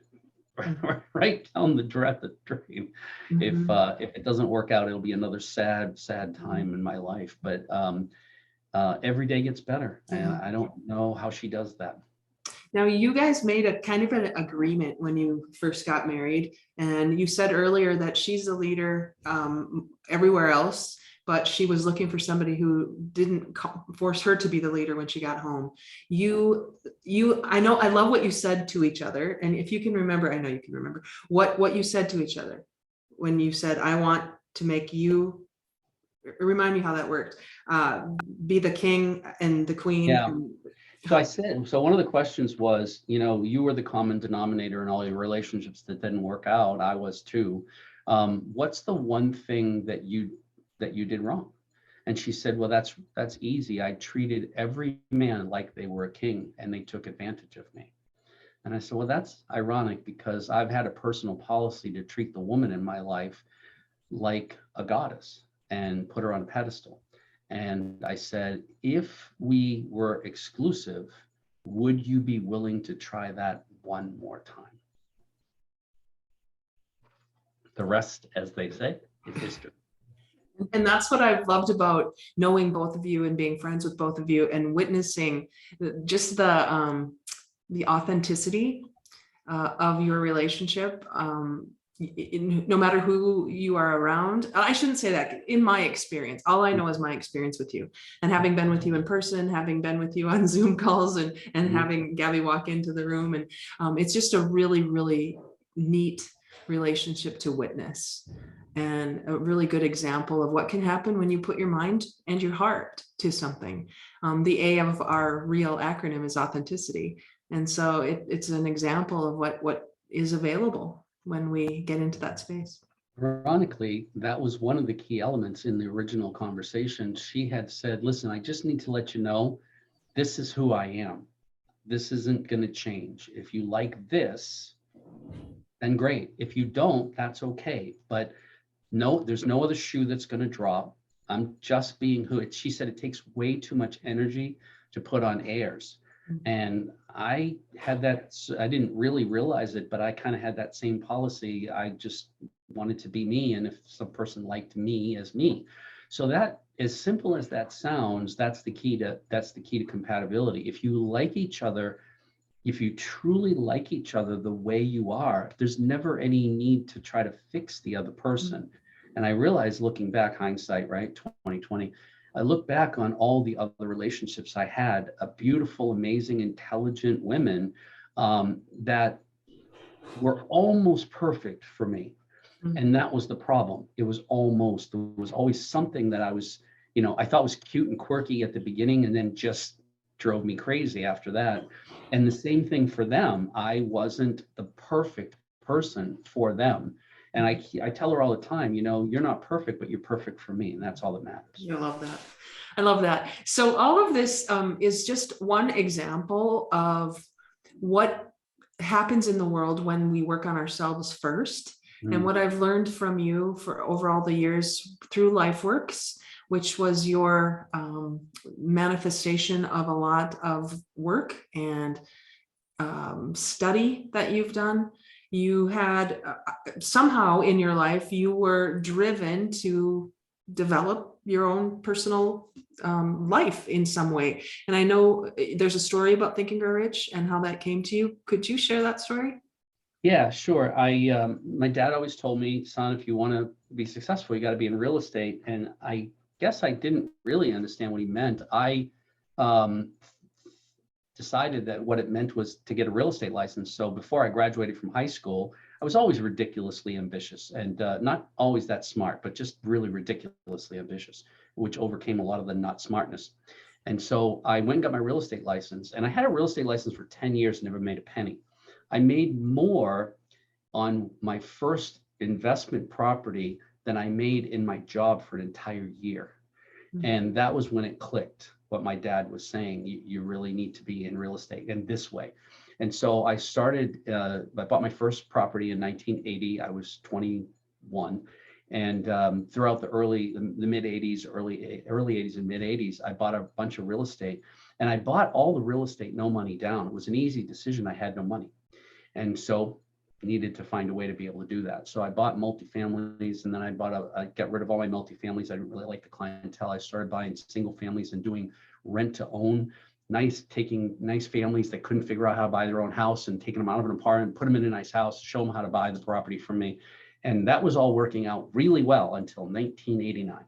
right down the drain. If it doesn't work out, it'll be another sad time in my life. But every day gets better, and I don't know how she does that. Now, you guys made a kind of an agreement when you first got married, and you said earlier that she's a leader everywhere else, but she was looking for somebody who didn't force her to be the leader when she got home. I know, I love what you said to each other, and if you can remember, I know you can remember what you said to each other when you said, "I want to make you," remind me how that worked, be the king and the queen. Yeah. So one of the questions was, you were the common denominator in all your relationships that didn't work out. I was too. What's the one thing that you did wrong? And she said, "Well, that's easy. I treated every man like they were a king, and they took advantage of me." And I said, "Well, that's ironic, because I've had a personal policy to treat the woman in my life like a goddess and put her on a pedestal." And I said, "If we were exclusive, would you be willing to try that one more time?" The rest, as they say, is history. And that's what I've loved about knowing both of you and being friends with both of you and witnessing just the authenticity of your relationship. no matter who you are around. I shouldn't say that. In my experience, all I know is my experience with you, and having been with you in person, having been with you on Zoom calls, and having Gabby walk into the room, and it's just a really, really neat relationship to witness, and a really good example of what can happen when you put your mind and your heart to something. The A of our real acronym is authenticity, and so it's an example of what is available when we get into that space. Ironically, that was one of the key elements in the original conversation. She had said, listen, I just need to let you know, this is who I am. This isn't going to change. If you like this, then great. If you don't, that's okay. But no, there's no other shoe that's going to drop. I'm just being who it. She said it takes way too much energy to put on airs. And I had that, I didn't really realize it, but I kind of had that same policy. I just wanted to be me. And if some person liked me as me. So that, as simple as that sounds, that's the key to compatibility. If you like each other, if you truly like each other the way you are, there's never any need to try to fix the other person. And I realized, looking back, hindsight, right, 2020, I look back on all the other relationships I had, a beautiful, amazing, intelligent women that were almost perfect for me. And that was the problem. It was almost, there was always something that I was, I thought was cute and quirky at the beginning, and then just drove me crazy after that. And the same thing for them. I wasn't the perfect person for them. And I tell her all the time, you're not perfect, but you're perfect for me. And that's all that matters. I love that. I love that. So all of this is just one example of what happens in the world when we work on ourselves first. And what I've learned from you for over all the years through LifeWorks, which was your manifestation of a lot of work and study that you've done. You had somehow in your life, you were driven to develop your own personal life in some way. And I know there's a story about Think and Grow Rich and how that came to you. Could you share that story? Yeah, sure. My dad always told me, son, if you want to be successful, you got to be in real estate. And I guess I didn't really understand what he meant. I decided that what it meant was to get a real estate license. So before I graduated from high school, I was always ridiculously ambitious, and not always that smart, but just really ridiculously ambitious, which overcame a lot of the not smartness. And so I went and got my real estate license, and I had a real estate license for 10 years, never made a penny. I made more on my first investment property than I made in my job for an entire year. And that was when it clicked, what my dad was saying. You really need to be in real estate in this way. And so I started, I bought my first property in 1980. I was 21. And throughout the mid 80s, early 80s and mid 80s, I bought a bunch of real estate. And I bought all the real estate, no money down. It was an easy decision. I had no money. And so I needed to find a way to be able to do that. So I bought multifamilies, and then I got rid of all my multifamilies. I didn't really like the clientele. I started buying single families and doing rent to own, taking nice families that couldn't figure out how to buy their own house and taking them out of an apartment, put them in a nice house, show them how to buy the property from me. And that was all working out really well until 1989.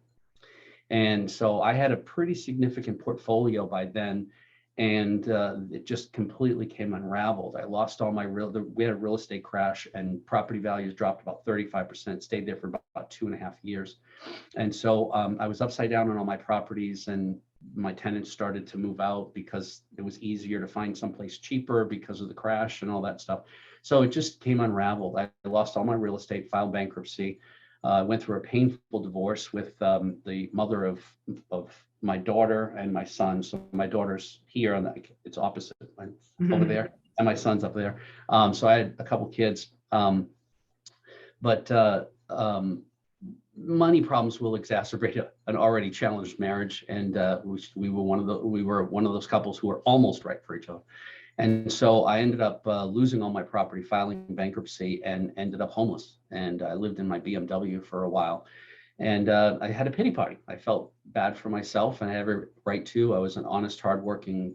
And so I had a pretty significant portfolio by then. And it just completely came unraveled. I lost all my we had a real estate crash, and property values dropped about 35%, stayed there for about 2.5 years. And so I was upside down on all my properties, and my tenants started to move out because it was easier to find someplace cheaper because of the crash and all that stuff. So it just came unraveled. I lost all my real estate, filed bankruptcy, went through a painful divorce with the mother of my daughter and my son. So my daughter's here on it's opposite over there, and my son's up there. So I had a couple kids, but money problems will exacerbate an already challenged marriage, and we were one of those couples who were almost right for each other. And so I ended up losing all my property, filing bankruptcy, and ended up homeless. And I lived in my BMW for a while. And I had a pity party. I felt bad for myself, and I had every right to. I was an honest, hardworking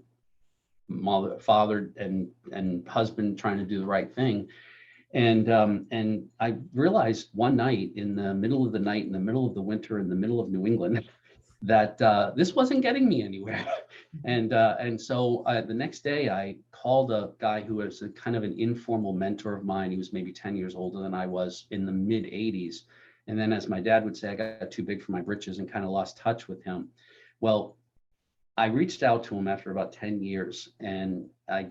father and husband trying to do the right thing. And I realized one night, in the middle of the night, in the middle of the winter, in the middle of New England, that this wasn't getting me anywhere. And so the next day I called a guy who was a kind of an informal mentor of mine. He was maybe 10 years older than I was, in the mid 80s. And then, as my dad would say, I got too big for my britches and kind of lost touch with him. Well, I reached out to him after about 10 years, and I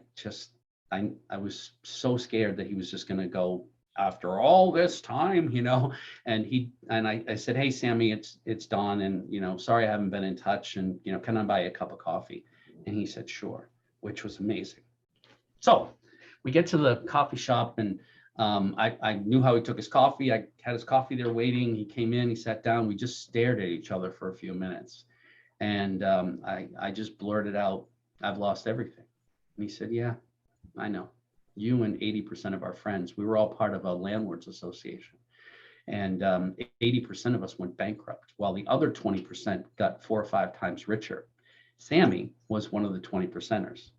was so scared that he was just going to go, after all this time, and I said, "Hey, Sammy, it's Don, and sorry I haven't been in touch, and can I buy a cup of coffee?" And he said, "Sure," which was amazing. So we get to the coffee shop, and I knew how he took his coffee. I had his coffee there waiting. He came in, he sat down. We just stared at each other for a few minutes. And I just blurted out, "I've lost everything." And he said, "Yeah, I know. You and 80% of our friends, we were all part of a landlords association. And 80% of us went bankrupt, while the other 20% got 4 or 5 times richer. Sammy was one of the 20%ers.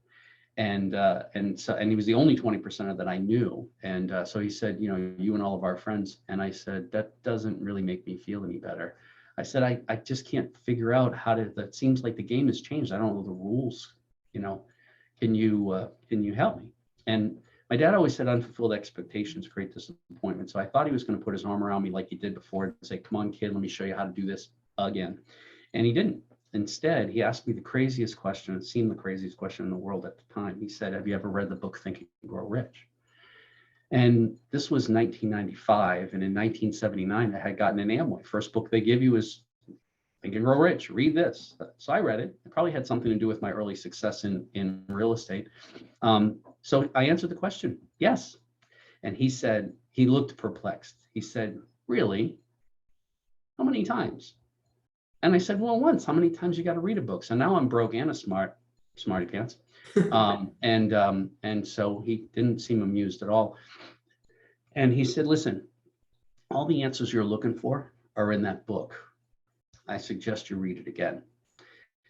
And he was the only 20%er that I knew. And so he said, you and all of our friends." And I said, "That doesn't really make me feel any better." I said, I just can't figure out that seems like the game has changed. I don't know the rules, can you help me?" And my dad always said unfulfilled expectations create disappointment. So I thought he was going to put his arm around me like he did before and say, "Come on, kid, let me show you how to do this again." And he didn't. Instead, he asked me the craziest question. It seemed the craziest question in the world at the time. He said, "Have you ever read the book Think and Grow Rich?" And this was 1995. And in 1979, I had gotten an Amway. First book they give you is Think and Grow Rich. Read this. So I read it. It probably had something to do with my early success in real estate. So I answered the question, yes. And he said, he looked perplexed. He said, "Really? How many times?" And I said, "Well, once. How many times you got to read a book?" So now I'm broke and a smarty pants. And so he didn't seem amused at all. And he said, "Listen, all the answers you're looking for are in that book. I suggest you read it again.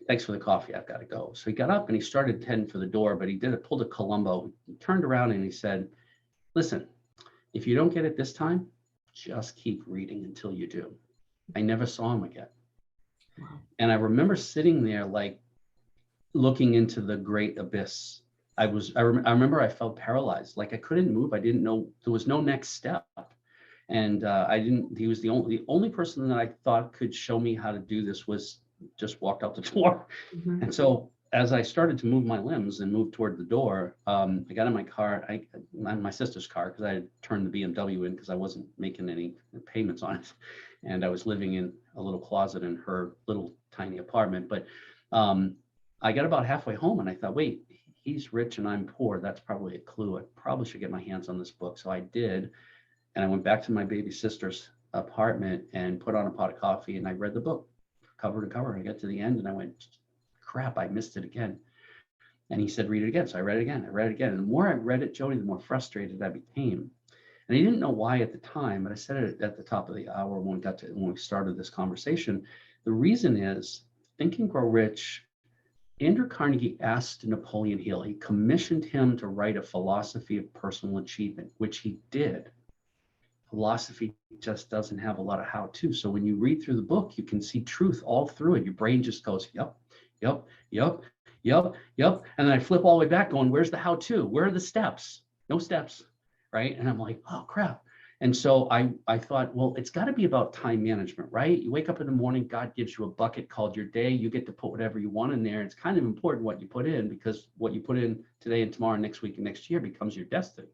Thanks for the coffee. I've got to go." So he got up and he started heading for the door, but he pulled a Columbo. He turned around and he said, "Listen, if you don't get it this time, just keep reading until you do." I never saw him again. Wow. And I remember sitting there, like, looking into the great abyss. I remember I felt paralyzed, like I couldn't move. I didn't know, there was no next step. And he was the only person that I thought could show me how to do this was just walked out the door. Mhm. And so as I started to move my limbs and move toward the door, I got in my car, my sister's car, because I had turned the BMW in because I wasn't making any payments on it. And I was living in a little closet in her little tiny apartment. But I got about halfway home and I thought, wait, he's rich and I'm poor. That's probably a clue. I probably should get my hands on this book. So I did. And I went back to my baby sister's apartment and put on a pot of coffee and I read the book cover to cover. I got to the end and I went, crap, I missed it again. And he said, "Read it again." So I read it again. And the more I read it, Jody, the more frustrated I became. And I didn't know why at the time, but I said it at the top of the hour when we started this conversation. The reason is Think and Grow Rich. Andrew Carnegie asked Napoleon Hill, he commissioned him to write a philosophy of personal achievement, which he did. Philosophy just doesn't have a lot of how-to. So when you read through the book, you can see truth all through it. Your brain just goes, yep, yep, yep, yep, yep. And then I flip all the way back going, where's the how-to? Where are the steps? No steps, right? And I'm like, oh, crap. And so I thought, well, it's got to be about time management, right? You wake up in the morning, God gives you a bucket called your day. You get to put whatever you want in there. It's kind of important what you put in, because what you put in today and tomorrow, next week and next year becomes your destiny.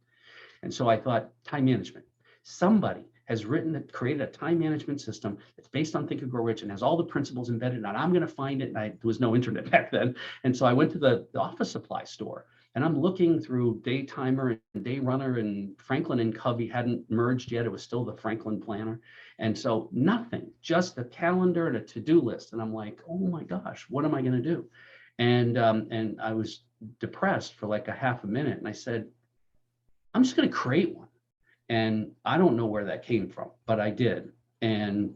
And so I thought, time management. Somebody has created a time management system that's based on Think and Grow Rich and has all the principles embedded in it. I'm going to find it. And there was no internet back then. And so I went to the office supply store and I'm looking through Daytimer and Day Runner, and Franklin and Covey hadn't merged yet. It was still the Franklin Planner. And so nothing, just a calendar and a to-do list. And I'm like, oh my gosh, what am I going to do? And I was depressed for like a half a minute. And I said, I'm just going to create one. And I don't know where that came from, but I did. And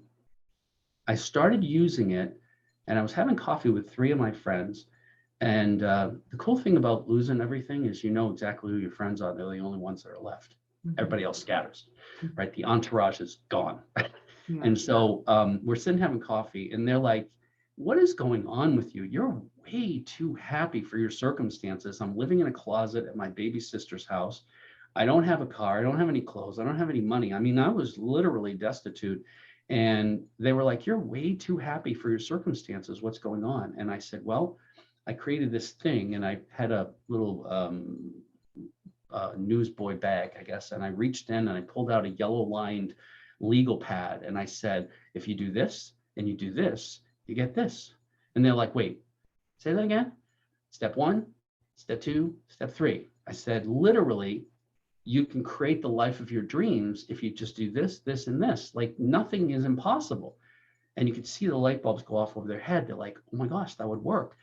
I started using it, and I was having coffee with 3 of my friends. And the cool thing about losing everything is you know exactly who your friends are. They're the only ones that are left. Everybody else scatters, right? The entourage is gone. Yeah. And so we're sitting having coffee and they're like, what is going on with you? You're way too happy for your circumstances. I'm living in a closet at my baby sister's house. I don't have a car. I don't have any clothes. I don't have any money. I mean, I was literally destitute. And they were like, you're way too happy for your circumstances. What's going on? And I said, well, I created this thing and I had a little newsboy bag, I guess. And I reached in and I pulled out a yellow lined legal pad. And I said, if you do this and you do this, you get this. And they're like, wait, say that again. Step 1, step 2, step 3. I said, literally, you can create the life of your dreams if you just do this, this, and this. Like nothing is impossible. And you could see the light bulbs go off over their head. They're like, oh my gosh, that would work.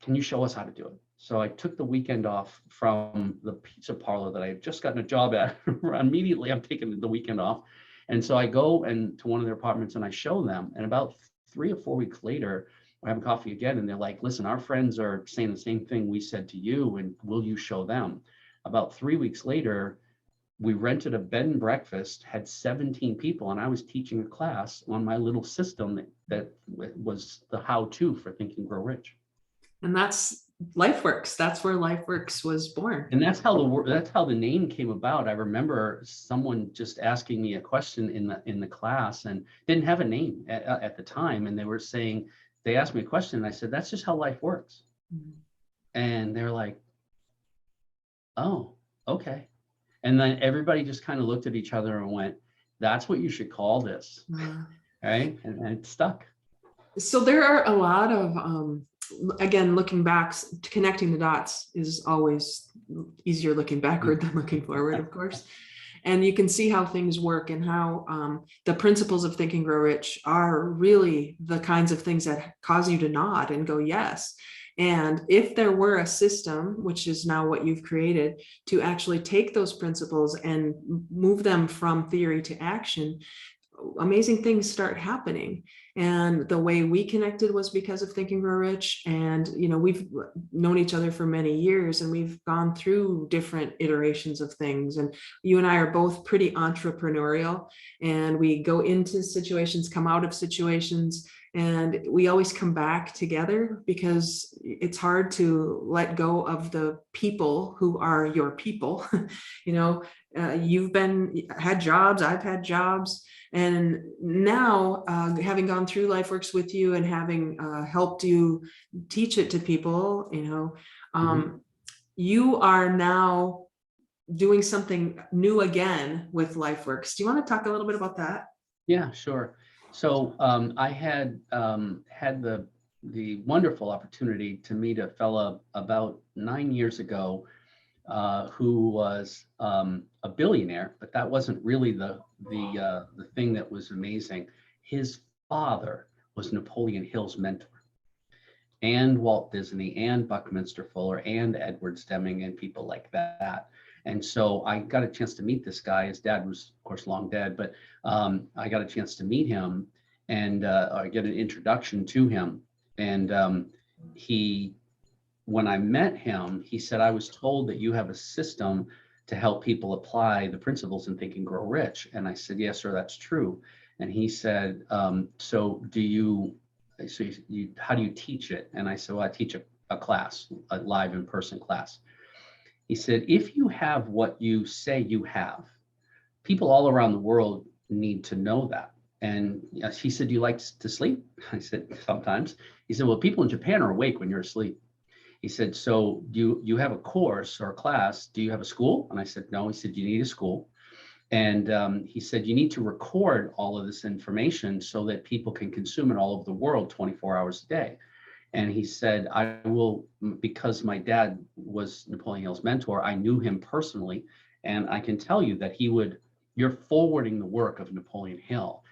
Can you show us how to do it? So I took the weekend off from the pizza parlor that I had just gotten a job at. Immediately, I'm taking the weekend off. And so I go and to one of their apartments and I show them. And about 3 or 4 weeks later, we're having coffee again. And they're like, listen, our friends are saying the same thing we said to you. And will you show them? About 3 weeks later, we rented a bed and breakfast, had 17 people, and I was teaching a class on my little system that was the how-to for Think and Grow Rich. And that's LifeWorks. That's where LifeWorks was born. And that's how the name came about. I remember someone just asking me a question in the class and didn't have a name at the time, and they asked me a question, and I said, that's just how life works. Mm-hmm. And they're like, oh, okay. And then everybody just kind of looked at each other and went, that's what you should call this. Right? And it stuck. So there are a lot of, again, looking back, connecting the dots is always easier looking backward than looking forward, of course. And you can see how things work and how the principles of Think and Grow Rich are really the kinds of things that cause you to nod and go, yes. And if there were a system, which is now what you've created, to actually take those principles and move them from theory to action, amazing things start happening. And the way we connected was because of Think and Grow Rich. And, you know, we've known each other for many years and we've gone through different iterations of things. And you and I are both pretty entrepreneurial, and we go into situations, come out of situations, and we always come back together because it's hard to let go of the people who are your people. You know, you've had jobs, I've had jobs. And now, having gone through LifeWorks with you and having helped you teach it to people, you know, you are now doing something new again with LifeWorks. Do you want to talk a little bit about that? Yeah, sure. So I had had the wonderful opportunity to meet a fella about 9 years ago who was a billionaire, but that wasn't really the thing that was amazing. His father was Napoleon Hill's mentor, and Walt Disney, and Buckminster Fuller, and Edward Deming, and people like that. And so I got a chance to meet this guy. His dad was, of course, long dead, but I got a chance to meet him and get an introduction to him. And when I met him, he said, I was told that you have a system to help people apply the principles in Think and Grow Rich. And I said, yes, sir, that's true. And he said, so how do you teach it? And I said, well, I teach a class, a live in-person class. He said, if you have what you say you have, people all around the world need to know that. And he said, do you like to sleep? I said, sometimes. He said, well, people in Japan are awake when you're asleep. He said, so you have a course or a class, do you have a school? And I said, no. He said, you need a school. And he said, you need to record all of this information so that people can consume it all over the world 24 hours a day. And he said, I will, because my dad was Napoleon Hill's mentor, I knew him personally. And I can tell you that you're forwarding the work of Napoleon Hill.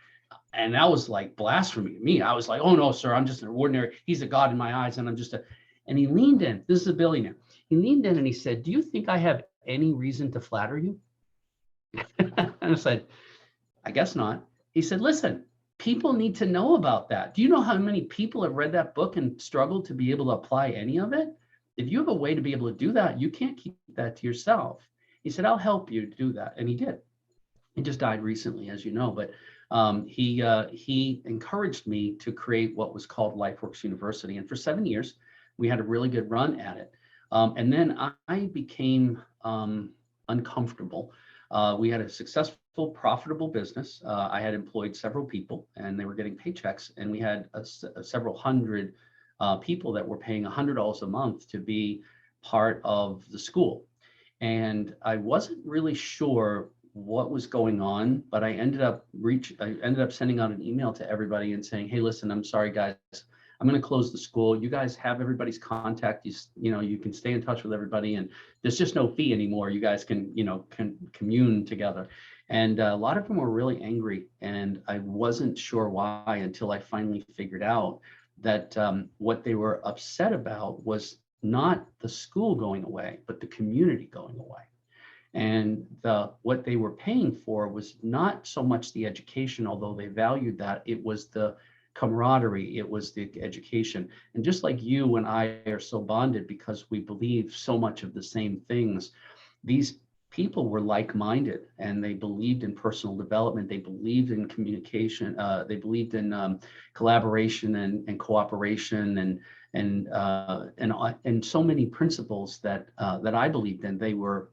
And that was like blasphemy to me. I was like, oh no, sir, I'm just an ordinary, he's a god in my eyes. And I'm just and he leaned in, this is a billionaire. He leaned in and he said, do you think I have any reason to flatter you? And I said, I guess not. He said, listen, people need to know about that. Do you know how many people have read that book and struggled to be able to apply any of it? If you have a way to be able to do that, you can't keep that to yourself. He said, I'll help you do that. And he did. He just died recently, as you know, but he encouraged me to create what was called LifeWorks University. And for 7 years, we had a really good run at it. And then I became uncomfortable. We had a successful, profitable business. I had employed several people and they were getting paychecks. And we had several hundred people that were paying $100 a month to be part of the school. And I wasn't really sure what was going on, but I ended up sending out an email to everybody and saying, hey, listen, I'm sorry, guys. I'm going to close the school. You guys have everybody's contact. You can stay in touch with everybody, and there's just no fee anymore. You guys can commune together. And a lot of them were really angry, and I wasn't sure why until I finally figured out that what they were upset about was not the school going away, but the community going away. And what they were paying for was not so much the education, although they valued that. It was the camaraderie, it was the education. And just like you and I are so bonded because we believe so much of the same things, these people were like-minded and they believed in personal development. They believed in communication. They believed in collaboration and cooperation and so many principles that I believed in. They were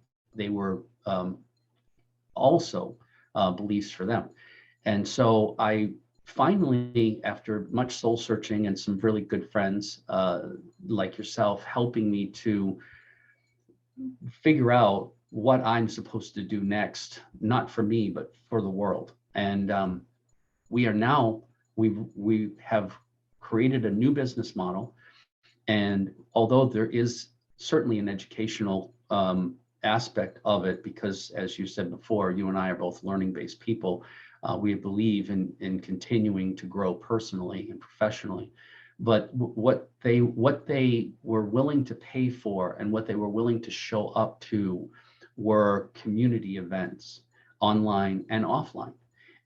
also beliefs for them. And so I finally, after much soul searching and some really good friends like yourself helping me to figure out what I'm supposed to do next, not for me, but for the world. And we have created a new business model. And although there is certainly an educational aspect of it, because as you said before, you and I are both learning-based people, we believe in continuing to grow personally and professionally. But what they were willing to pay for and what they were willing to show up to were community events, online and offline.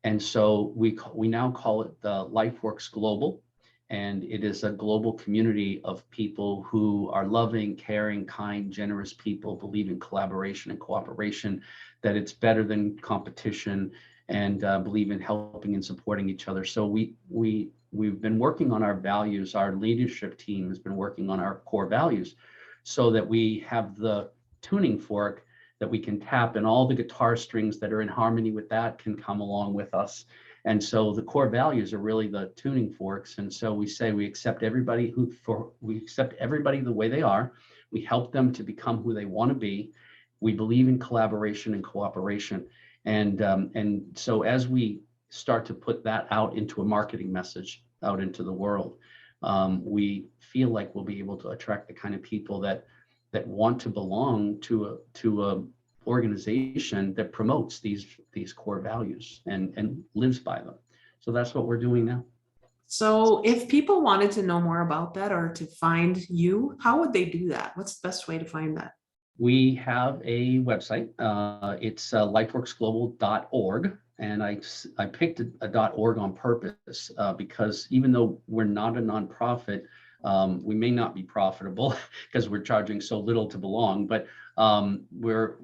And so we now call it the LifeWorks Global. And it is a global community of people who are loving, caring, kind, generous people, believe in collaboration and cooperation, that it's better than competition, and believe in helping and supporting each other. So we've been working on our values. Our leadership team has been working on our core values so that we have the tuning fork that we can tap, and all the guitar strings that are in harmony with that can come along with us. And so the core values are really the tuning forks. And so we say we accept everybody the way they are. We help them to become who they want to be. We believe in collaboration and cooperation. And so as we start to put that out into a marketing message out into the world, we feel like we'll be able to attract the kind of people that want to belong to a organization that promotes these core values and lives by them. So that's what we're doing now. So if people wanted to know more about that or to find you, how would they do that? What's the best way to find that? We have a website. It's lifeworksglobal.org. And I picked a .org on purpose because even though we're not a nonprofit, we may not be profitable because we're charging so little to belong, but we're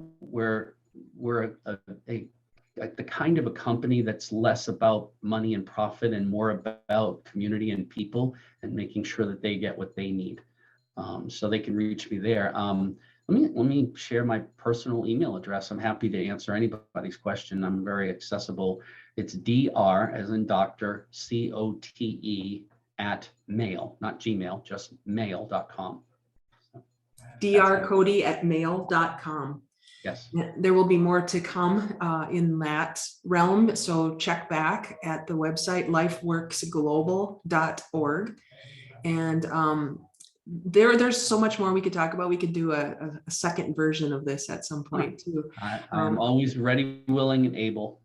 the kind of a company that's less about money and profit and more about community and people and making sure that they get what they need. So they can reach me there. Let me share my personal email address. I'm happy to answer anybody's question. I'm very accessible. It's Dr. as in Dr. Cote at mail, not Gmail, just mail.com. drcody@mail.com. Yes. There will be more to come in that realm. So check back at the website, lifeworksglobal.org. And there's so much more we could talk about. We could do a second version of this at some point too. I'm always ready, willing, and able.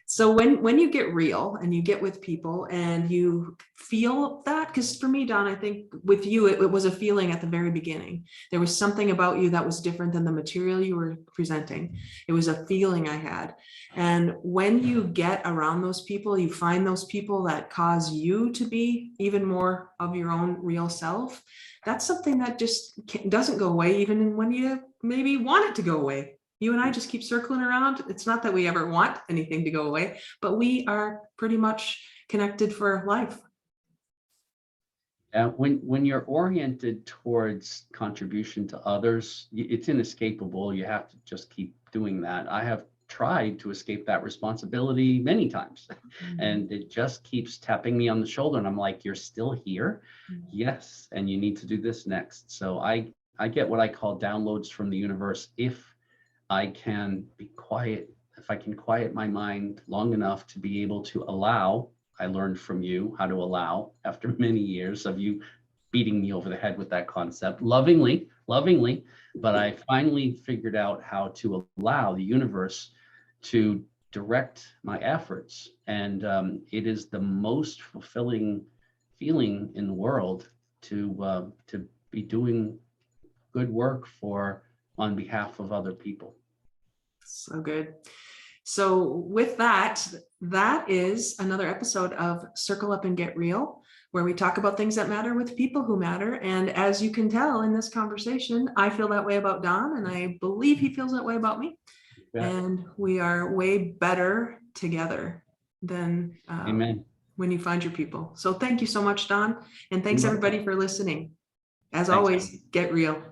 So when you get real and you get with people and you feel that, because for me, Don, I think with you, it was a feeling at the very beginning. There was something about you that was different than the material you were presenting. It was a feeling I had. And when you get around those people, you find those people that cause you to be even more of your own real self. That's something that just doesn't go away, even when you maybe want it to go away. You and I just keep circling around. It's not that we ever want anything to go away, but we are pretty much connected for life. When you're oriented towards contribution to others, it's inescapable. You have to just keep doing that. I have tried to escape that responsibility many times, and it just keeps tapping me on the shoulder. And I'm like, you're still here? Yes. And you need to do this next. So I get what I call downloads from the universe if I can be quiet, if I can quiet my mind long enough to be able to allow. I learned from you how to allow after many years of you beating me over the head with that concept, lovingly, but I finally figured out how to allow the universe to direct my efforts. And it is the most fulfilling feeling in the world to be doing good work on behalf of other people. So good. So with that, that is another episode of Circle Up and Get Real, where we talk about things that matter with people who matter. And as you can tell in this conversation, I feel that way about Don, and I believe he feels that way about me. Yeah. And we are way better together than Amen. When you find your people. So thank you so much, Don. And thanks everybody for listening. As always, get real.